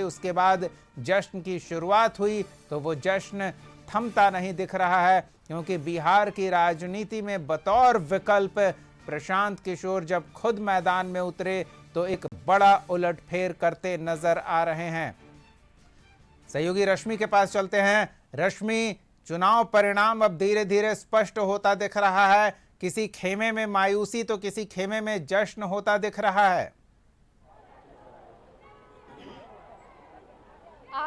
उसके बाद जश्न की शुरुआत हुई, तो वो जश्न थमता नहीं दिख रहा है, क्योंकि बिहार की राजनीति में बतौर विकल्प प्रशांत किशोर जब खुद मैदान में उतरे तो एक बड़ा उलटफेर करते नजर आ रहे हैं। सहयोगी रश्मि के पास चलते हैं। रश्मि, चुनाव परिणाम अब धीरे धीरे स्पष्ट होता दिख रहा है। किसी खेमे में मायूसी तो किसी खेमे में जश्न होता दिख रहा है।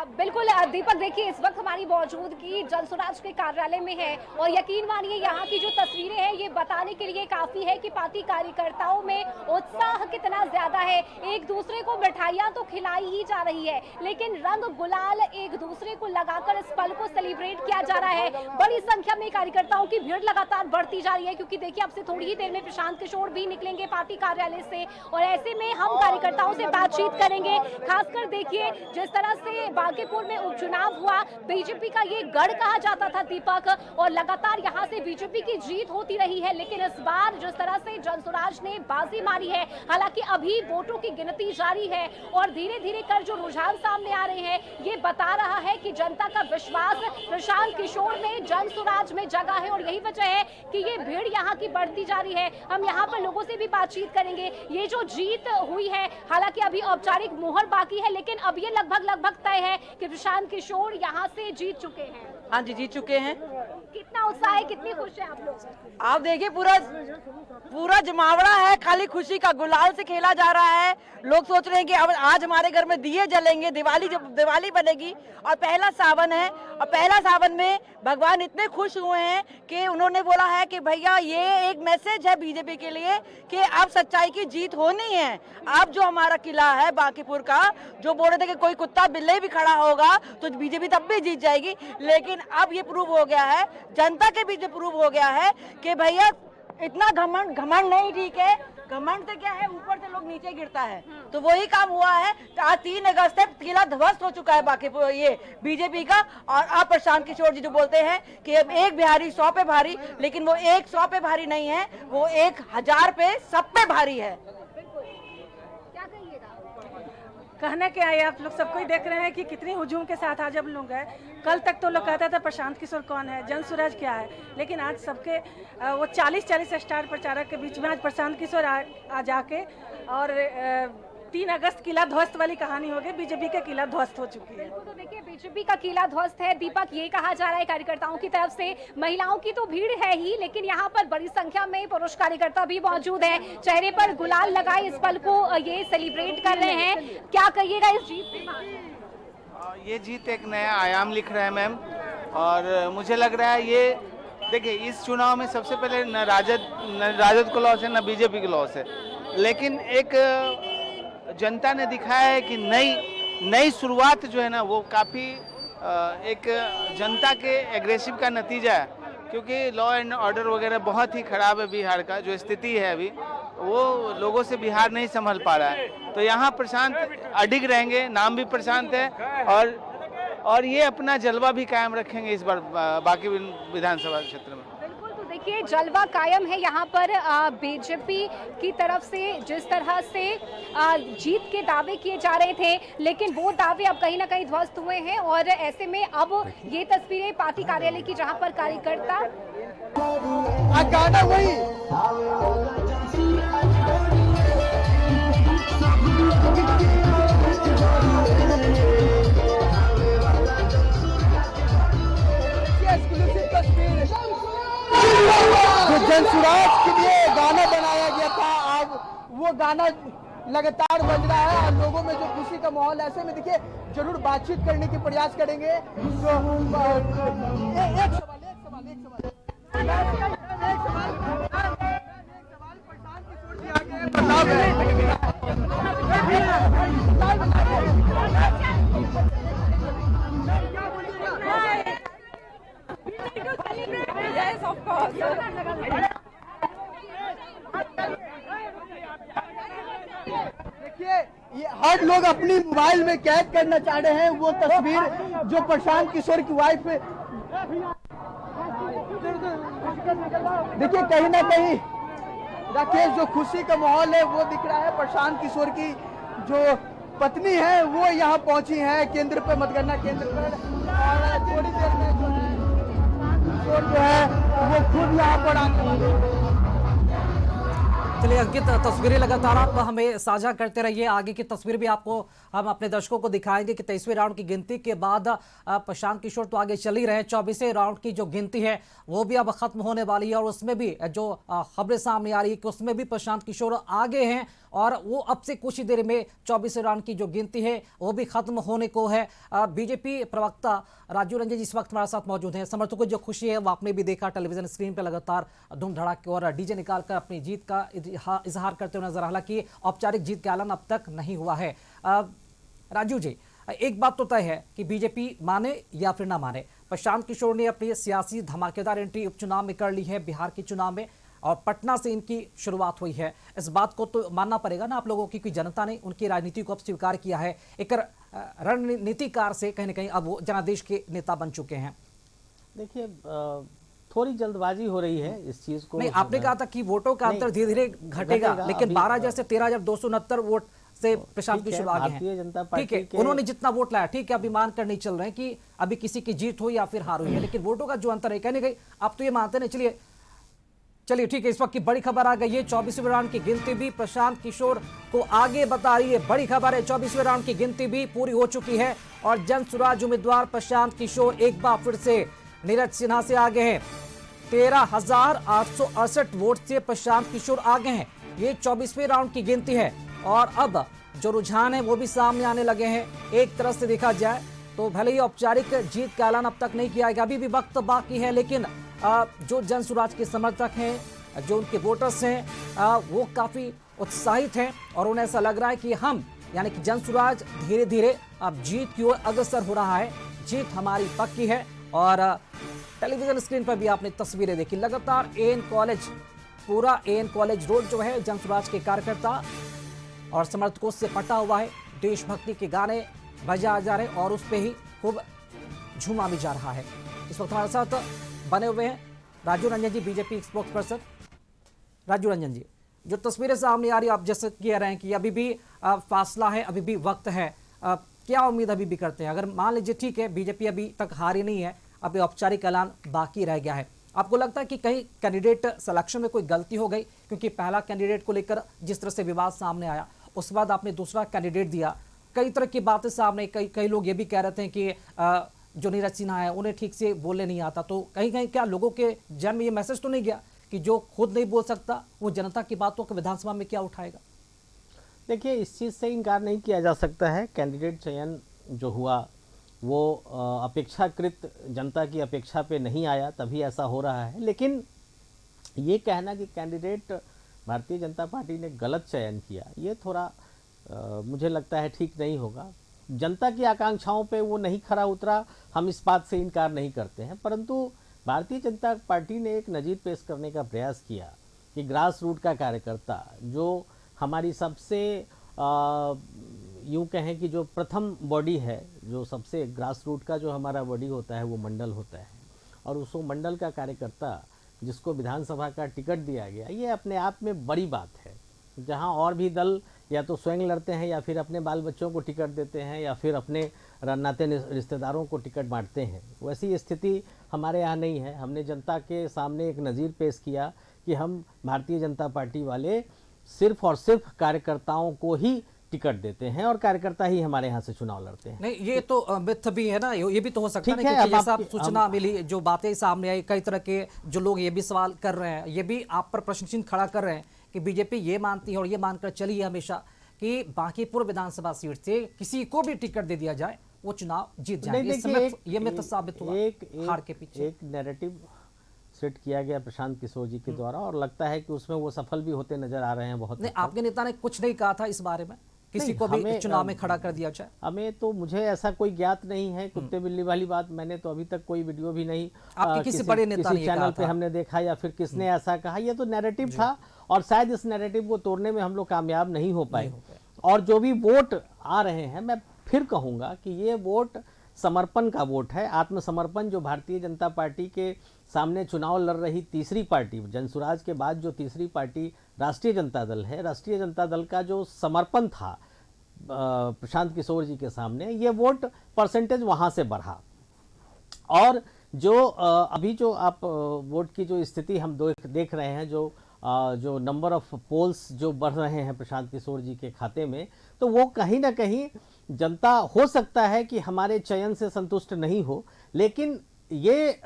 बिल्कुल दीपक, देखिए इस वक्त हमारी मौजूदगी जनसुराज के कार्यालय में है और यकीन मानिए यहाँ की जो तस्वीरें हैं ये बताने के लिए काफी है कि पार्टी कार्यकर्ताओं में उत्साह कितना ज्यादा है। एक दूसरे को मिठाइयाँ तो खिलाई ही जा रही है, लेकिन रंग गुलाल एक दूसरे को लगाकर इस पल को सेलिब्रेट किया जा रहा है। बड़ी संख्या में कार्यकर्ताओं की भीड़ लगातार बढ़ती जा रही है, क्योंकि देखिए अब से थोड़ी ही देर में प्रशांत किशोर भी निकलेंगे पार्टी कार्यालय से और ऐसे में हम कार्यकर्ताओं से बातचीत करेंगे। खासकर देखिए जिस तरह से बांकीपुर में उपचुनाव हुआ, बीजेपी का ये गढ़ कहा जाता था दीपक, और लगातार यहाँ से बीजेपी की जीत होती रही है, लेकिन इस बार जिस तरह से जनसुराज ने बाजी मारी है, हालांकि अभी वोटों की गिनती जारी है और धीरे धीरे कर जो रुझान सामने आ रहे हैं ये बता रहा है कि जनता का विश्वास प्रशांत किशोर में, जनसुराज में जगा है और यही वजह है कि ये भीड़ यहाँ की बढ़ती जा रही है। हम यहाँ पर लोगों से भी बातचीत करेंगे। ये जो जीत हुई है, हालांकि अभी औपचारिक मोहर बाकी है, लेकिन अब ये लगभग तय है कि प्रशांत किशोर यहाँ से जीत चुके हैं। हाँ जी, जीत चुके हैं। कितना उत्साह है, कितनी खुश है आप लोग? आप देखिए पूरा जमावड़ा है, खाली खुशी का गुलाल से खेला जा रहा है। लोग सोच रहे हैं कि अब आज हमारे घर में दिए जलेंगे, दिवाली बनेगी और पहला सावन है और पहला सावन में भगवान इतने खुश हुए हैं कि उन्होंने बोला है कि भैया ये एक मैसेज है बीजेपी के लिए कि अब सच्चाई की जीत होनी है। अब जो हमारा किला है बांकीपुर का, जो बोल रहे थे कि कोई कुत्ता बिल्ली भी खड़ा होगा तो बीजेपी तब भी जीत जाएगी, लेकिन अब ये प्रूव हो गया है, जनता के बीच प्रूव हो गया है कि भैया इतना घमंड नहीं ठीक है। घमंड से क्या है, ऊपर से लोग नीचे गिरता है, तो वही काम हुआ है। आज 3 अगस्त तक किला ध्वस्त हो चुका है बाकी ये बीजेपी का, और अब प्रशांत किशोर जी जो बोलते हैं कि अब एक बिहारी 100 पे भारी, लेकिन वो एक 100 पे भारी नहीं है, वो 1000 पे सब पे भारी है। कहना क्या है, आप लोग सबको ही देख रहे हैं कि कितनी हुजूम के साथ आज हम लोग गए। कल तक तो लोग कहते थे प्रशांत किशोर कौन है, जनसुराज क्या है, लेकिन आज सबके वो 40 स्टार प्रचारक के बीच में आज प्रशांत किशोर आ जाके और 3 अगस्त किला ध्वस्त वाली कहानी हो गई, बीजेपी का किला ध्वस्त हो चुकी है। तो देखिए बीजेपी का किला ध्वस्त है दीपक, ये कहा जा रहा है कार्यकर्ताओं की तरफ से। महिलाओं की तो भीड़ है ही, लेकिन यहाँ पर बड़ी संख्या में पुरुष कार्यकर्ता भी मौजूद हैं, चेहरे पर गुलाल लगाए इस पल को ये सेलिब्रेट कर रहे हैं। क्या कहिएगा इस जीत से? ये जीत एक नया आयाम लिख रहा है मैम, और मुझे लग रहा है ये देखिए इस चुनाव में सबसे पहले न राजद को लॉस है न बीजेपी को लॉस है, लेकिन एक जनता ने दिखाया है कि नई शुरुआत जो है ना वो काफ़ी एक जनता के एग्रेसिव का नतीजा है, क्योंकि लॉ एंड ऑर्डर वगैरह बहुत ही ख़राब है। बिहार का जो स्थिति है अभी, वो लोगों से बिहार नहीं संभल पा रहा है, तो यहाँ प्रशांत अडिग रहेंगे, नाम भी प्रशांत है, और ये अपना जलवा भी कायम रखेंगे इस बार बाकी विधानसभा क्षेत्र में। देखिए जलवा कायम है यहाँ पर बीजेपी की तरफ से। जिस तरह से जीत के दावे किए जा रहे थे, लेकिन वो दावे अब कहीं ना कहीं ध्वस्त हुए हैं, और ऐसे में अब ये तस्वीरें पार्टी कार्यालय की जहाँ पर कार्यकर्ता जनसुराज के लिए गाना बनाया गया था, अब वो गाना लगातार बज रहा है और लोगों में जो खुशी का माहौल है। ऐसे में देखिए जरूर बातचीत करने की प्रयास करेंगे। जो एक Yes, of course. देखिए ये हर लोग अपनी मोबाइल में कैद करना चाह रहे हैं वो तस्वीर जो प्रशांत किशोर की वाइफ। देखिए कहीं ना कहीं राकेश जो खुशी का माहौल है वो दिख रहा है। प्रशांत किशोर की जो पत्नी है वो यहाँ पहुंची है केंद्र पर, मतगणना केंद्र पर, और थोड़ी देर में जो है किशोर जो है वो खुद यहाँ पर आने वाले हैं। चलिए अंकित, तस्वीरें लगातार आप हमें साझा करते रहिए। आगे की तस्वीर भी आपको हम अपने दर्शकों को दिखाएंगे कि 23वें राउंड की गिनती के बाद प्रशांत किशोर तो आगे चल ही रहे हैं। 24वें राउंड की जो गिनती है वो भी अब खत्म होने वाली है और उसमें भी जो खबरें सामने आ रही है कि उसमें भी प्रशांत किशोर आगे हैं और वो अब से कुछ ही देर में 24वें राउंड की जो गिनती है वो भी खत्म होने को है। बीजेपी प्रवक्ता राजीव रंजन जी इस वक्त हमारे साथ मौजूद हैं। समर्थकों को जो खुशी है वो आपने भी देखा, टेलीविजन स्क्रीन पर लगातार धूम धड़ाके और डीजे निकालकर अपनी जीत का इजहार करते हुए नजर। हालांकि औपचारिक जीत का ऐलान अब तक नहीं हुआ है। राजू जी, एक बात तो तय है कि बीजेपी माने या फिर ना माने, प्रशांत किशोर ने अपनी सियासी धमाकेदार एंट्री उपचुनाव में कर ली है, बिहार के चुनाव में, और पटना से इनकी शुरुआत हुई है। इस बात को तो मानना पड़ेगा ना आप लोगों की कि जनता ने उनकी राजनीति को अब स्वीकार किया है। एक रणनीतिकार से कहीं ना कहीं अब वो जनादेश के नेता बन चुके हैं। देखिए, थोड़ी जल्दबाजी हो रही है इस चीज को। नहीं, आपने कहा था कि वोटों का अंतर धीरे धीरे घटेगा, लेकिन 12 जैसे 13,269 वोट से प्रशांत किशोर आगे हैं। भारतीय जनता पार्टी ठीक है, उन्होंने जितना वोट लाया, ठीक है, अभी मान कर नहीं चल रहे हैं कि अभी किसी की जीत हुई या फिर हार हुई है, लेकिन वोटों का जो अंतर है कहने गई आप तो ये मानते नहीं। चलिए ठीक है, इस वक्त की बड़ी खबर आ गई है। 24वें राउंड की गिनती भी प्रशांत किशोर को आगे बता रही है। बड़ी खबर है, 24वें राउंड की गिनती भी पूरी हो चुकी है और जन स्वराज उम्मीदवार प्रशांत किशोर एक बार फिर से नीरज सिन्हा से आगे हैं। 13,868 वोट से प्रशांत किशोर आगे हैं। ये 24वें राउंड की गिनती है और अब जो रुझान है वो भी सामने आने लगे हैं। एक तरह से देखा जाए तो भले ही औपचारिक जीत का ऐलान अब तक नहीं किया गया, अभी भी वक्त बाकी है, लेकिन जो जन स्वराज के समर्थक हैं, जो उनके वोटर्स हैं, वो काफी उत्साहित हैं और उन्हें ऐसा लग रहा है कि हम यानी कि जन स्वराज धीरे धीरे अब जीत की ओर अग्रसर हो रहा है। जीत हमारी पक्की है। और टेलीविजन स्क्रीन पर भी आपने तस्वीरें देखी, लगातार एएन कॉलेज, पूरा एएन कॉलेज रोड जो है जन स्वराज के कार्यकर्ता और समर्थकों से पटा हुआ है। देशभक्ति के गाने बजा जा रहे हैं और उस पर ही खूब झूमा भी जा रहा है। इस वक्त हमारे साथ बने हुए हैं Rajiv Ranjan ji, BJP spokesperson. Rajiv Ranjan ji, जो तस्वीरें सामने आ रही है, आप जैसे कह रहे हैं कि अभी भी फासला है, अभी भी वक्त है, क्या उम्मीद अभी भी करते हैं? अगर मान लीजिए ठीक है बीजेपी अभी तक हारी नहीं है, अभी औपचारिक ऐलान बाकी रह गया है, आपको लगता है कि कहीं कैंडिडेट सिलेक्शन में कोई गलती हो गई? क्योंकि पहला कैंडिडेट को लेकर जिस तरह से विवाद सामने आया, उसके बाद आपने दूसरा कैंडिडेट दिया, कई तरह की बातें सामने, कई लोग ये भी कह रहे थे कि जो नीरज सिन्हा है उन्हें ठीक से बोलने नहीं आता, तो कहीं कहीं क्या लोगों के जन में ये मैसेज तो नहीं गया कि जो खुद नहीं बोल सकता वो जनता की बातों को विधानसभा में क्या उठाएगा? देखिए, इस चीज़ से इनकार नहीं किया जा सकता है। कैंडिडेट चयन जो हुआ वो अपेक्षाकृत जनता की अपेक्षा पे नहीं आया, तभी ऐसा हो रहा है। लेकिन ये कहना कि कैंडिडेट भारतीय जनता पार्टी ने गलत चयन किया, ये थोड़ा मुझे लगता है ठीक नहीं होगा। जनता की आकांक्षाओं पे वो नहीं खरा उतरा, हम इस बात से इनकार नहीं करते हैं, परंतु भारतीय जनता पार्टी ने एक नज़ीर पेश करने का प्रयास किया कि ग्रास रूट का कार्यकर्ता, जो हमारी सबसे यूँ कहें कि जो प्रथम बॉडी है, जो सबसे ग्रास रूट का जो हमारा बॉडी होता है वो मंडल होता है, और उस मंडल का कार्यकर्ता जिसको विधानसभा का टिकट दिया गया, ये अपने आप में बड़ी बात है। जहां और भी दल या तो स्वयं लड़ते हैं या फिर अपने बाल बच्चों को टिकट देते हैं या फिर अपने नाते रिश्तेदारों को टिकट बांटते हैं, वैसी स्थिति हमारे यहाँ नहीं है। हमने जनता के सामने एक नज़ीर पेश किया कि हम भारतीय जनता पार्टी वाले सिर्फ और सिर्फ कार्यकर्ताओं को ही टिकट देते हैं और कार्यकर्ता ही हमारे यहाँ से चुनाव लड़ते हैं। नहीं, ये तो मिथ भी है ना, ये भी तो हो सकता है ना, क्योंकि जैसा सूचना मिली, जो बातें सामने आई, कई तरह के जो लोग ये भी सवाल कर रहे हैं, ये भी आप पर प्रश्न चिन्ह खड़ा कर रहे हैं कि बीजेपी ये मानती है और ये मानकर चली है हमेशा कि बांकीपुर विधानसभा सीट से किसी को भी टिकट दे दिया जाए वो चुनाव जीत जाएंगे। ये मिथ साबित हुआ हार के पीछे। एक नैरेटिव सेट किया गया प्रशांत किशोर जी के द्वारा और लगता है कि उसमें वो सफल भी होते नजर आ रहे हैं बहुत। नहीं, आपके नेता ने कुछ नहीं कहा था इस बारे में, किसी को भी चुनाव में खड़ा कर दिया जाए? हमें तो, मुझे ऐसा कोई ज्ञात नहीं है। कुत्ते बिल्ली वाली बात मैंने तो अभी तक कोई वीडियो भी नहीं किसी बड़े नेता ने चैनल पे हमने देखा या फिर किसने ऐसा कहा। ये तो नैरेटिव था और शायद इस नैरेटिव को तोड़ने में हम लोग कामयाब नहीं हो पाए। और जो भी वोट आ रहे हैं, मैं फिर कहूँगा कि ये वोट समर्पण का वोट है, आत्मसमर्पण। जो भारतीय जनता पार्टी के सामने चुनाव लड़ रही तीसरी पार्टी, जनसुराज के बाद जो तीसरी पार्टी राष्ट्रीय जनता दल है, राष्ट्रीय जनता दल का जो समर्पण था प्रशांत किशोर जी के सामने, ये वोट परसेंटेज वहाँ से बढ़ा। और जो अभी जो आप वोट की जो स्थिति हम देख रहे हैं, जो नंबर ऑफ पोल्स जो बढ़ रहे हैं प्रशांत किशोर जी के खाते में, तो वो कहीं ना कहीं जनता हो सकता है कि हमारे चयन से संतुष्ट नहीं हो, लेकिन ये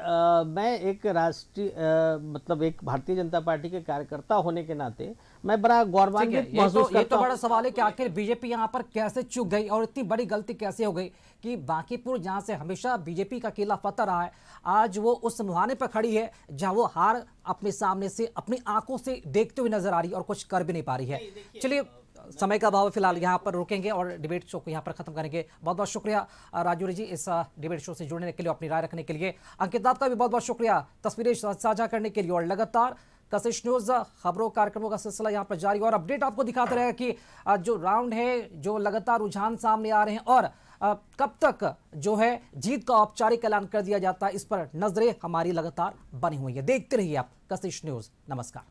मैं एक राष्ट्रीय मतलब एक भारतीय जनता पार्टी के कार्यकर्ता होने के नाते मैं बड़ा गौरवान्वित महसूस करता हूं। ये तो बड़ा सवाल है कि आखिर बीजेपी यहाँ पर कैसे चूक गई और इतनी बड़ी गलती कैसे हो गई कि बांकीपुर जहाँ से हमेशा बीजेपी का किला फतह रहा है, आज वो उस मुहाने पर खड़ी है जहाँ वो हार अपने सामने से अपनी आंखों से देखते हुए नजर आ रही है और कुछ कर भी नहीं पा रही है। चलिए, समय का अभाव फिलहाल यहाँ पर रुकेंगे और डिबेट शो को यहाँ पर खत्म करेंगे। बहुत बहुत शुक्रिया राजूरी जी इस डिबेट शो से जुड़ने के लिए, अपनी राय रखने के लिए। अंकित आपका भी बहुत बहुत शुक्रिया तस्वीरें साझा करने के लिए। और लगातार कशिश न्यूज खबरों कार्यक्रमों का सिलसिला यहाँ पर जारी और अपडेट आपको दिखाते रहेगा कि जो राउंड है, जो लगातार रुझान सामने आ रहे हैं और कब तक जो है जीत का औपचारिक ऐलान कर दिया जाता है, इस पर नजरें हमारी लगातार बनी हुई है। देखते रहिए आप कशिश न्यूज। नमस्कार।